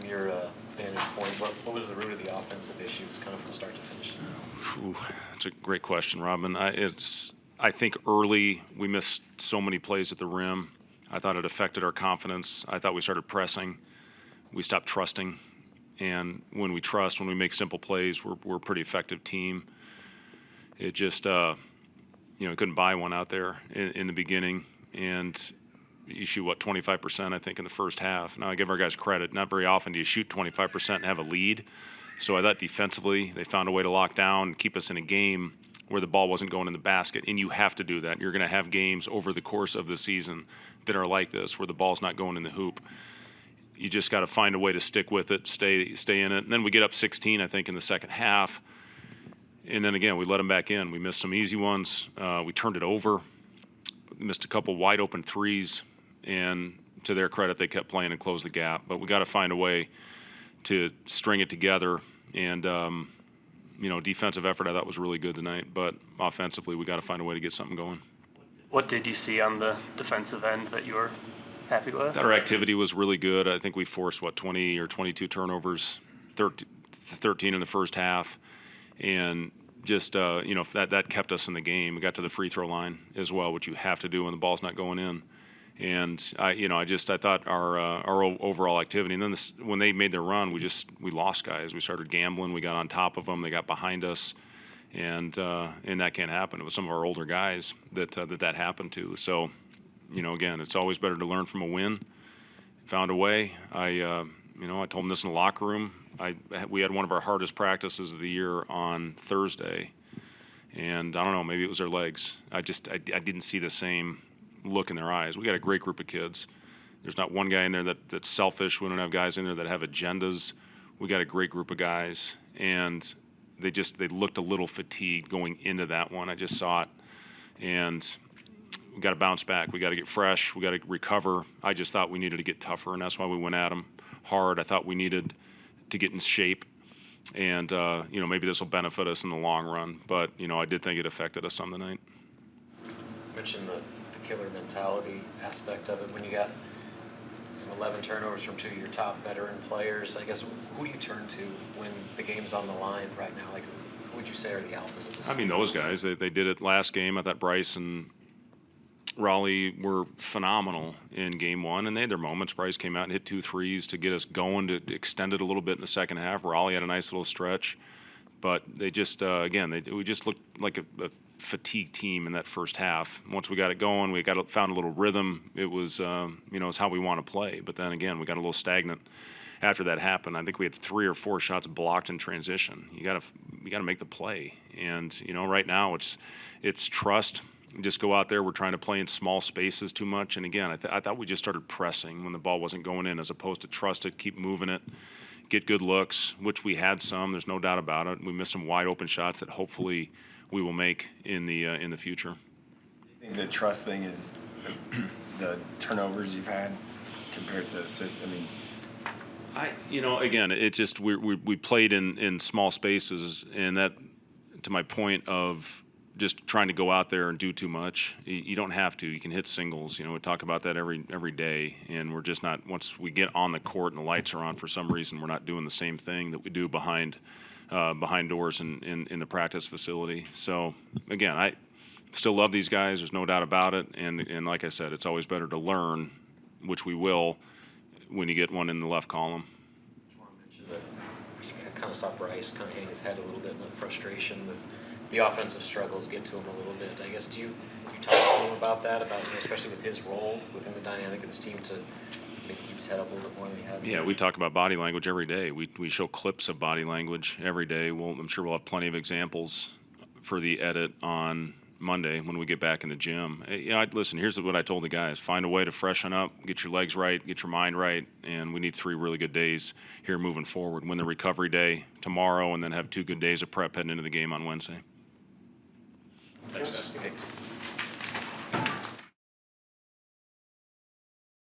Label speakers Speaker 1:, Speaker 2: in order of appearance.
Speaker 1: your vantage point, what was the root of the offensive issues kind of from start to finish?
Speaker 2: That's a great question, Robin. I think early we missed so many plays at the rim. I thought it affected our confidence. I thought we started pressing. We stopped trusting. And when we trust, when we make simple plays, we're a pretty effective team. It just, couldn't buy one out there in the beginning. And you shoot, 25%, I think, in the first half. Now, I give our guys credit. Not very often do you shoot 25% and have a lead. So I thought defensively they found a way to lock down and keep us in a game where the ball wasn't going in the basket. And you have to do that. You're going to have games over the course of the season that are like this, where the ball's not going in the hoop. You just got to find a way to stick with it, stay in it. And then we get up 16, I think, in the second half. And then, again, we let them back in. We missed some easy ones. We turned it over. Missed a couple wide-open threes. And to their credit, they kept playing and closed the gap. But we got to find a way to string it together. And, defensive effort I thought was really good tonight. But offensively, we got to find a way to get something going.
Speaker 3: What did you see on the defensive end that you were happy with?
Speaker 2: Our activity was really good. I think we forced, 20 or 22 turnovers, 13 in the first half. And just, that kept us in the game. We got to the free throw line as well, which you have to do when the ball's not going in. And I thought our overall activity. And then when they made their run, we lost guys. We started gambling. We got on top of them. They got behind us. And that can't happen. It was some of our older guys that happened to. So, again, it's always better to learn from a win. Found a way. I told them this in the locker room. We had one of our hardest practices of the year on Thursday, and I don't know, maybe it was their legs. I didn't see the same look in their eyes. We got a great group of kids. There's not one guy in there that's selfish. We don't have guys in there that have agendas. We got a great group of guys, and they looked a little fatigued going into that one. I just saw it, and we got to bounce back. We got to get fresh. We got to recover. I just thought we needed to get tougher, and that's why we went at them hard. I thought we needed to get in shape, and maybe this will benefit us in the long run. But I did think it affected us some tonight.
Speaker 1: You mentioned the killer mentality aspect of it. When you got 11 turnovers from two of your top veteran players, I guess who do you turn to when the game's on the line right now? Like, who would you say are the alphas of this?
Speaker 2: I mean, those guys. They did it last game. I thought Bryce and Raleigh were phenomenal in game one, and they had their moments. Bryce came out and hit 2 threes to get us going, to extend it a little bit in the second half. Raleigh had a nice little stretch, but they just, we just looked like a fatigued team in that first half. Once we got it going, we found a little rhythm. It was, it's how we want to play. But then again, we got a little stagnant after that happened. I think we had 3 or 4 shots blocked in transition. You got to make the play, and right now it's trust. Just go out there. We're trying to play in small spaces too much. And again, I thought we just started pressing when the ball wasn't going in, as opposed to trust it, keep moving it, get good looks, which we had some. There's no doubt about it. We missed some wide open shots that hopefully we will make in the future.
Speaker 4: I think the trust thing is the turnovers you've had compared to assists. I mean,
Speaker 2: again, it just we played in small spaces, and that, to my point of just trying to go out there and do too much. You don't have to. You can hit singles. We talk about that every day, and we're just not. Once we get on the court and the lights are on, for some reason, we're not doing the same thing that we do behind doors in the practice facility. So again, I still love these guys. There's no doubt about it. And like I said, it's always better to learn, which we will, when you get one in the left column.
Speaker 1: I just want to mention that I kind of saw Bryce kind of hang his head a little bit in frustration with the offensive struggles get to him a little bit. I guess, do you talk to him about that, especially with his role within the dynamic of this team, to maybe keep his head up a little bit more than he had?
Speaker 2: Yeah, we talk about body language every day. We show clips of body language every day. I'm sure we'll have plenty of examples for the edit on Monday when we get back in the gym. Listen, here's what I told the guys. Find a way to freshen up, get your legs right, get your mind right, and we need 3 really good days here moving forward. Win the recovery day tomorrow, and then have 2 good days of prep heading into the game on Wednesday.
Speaker 1: Thanks, guys.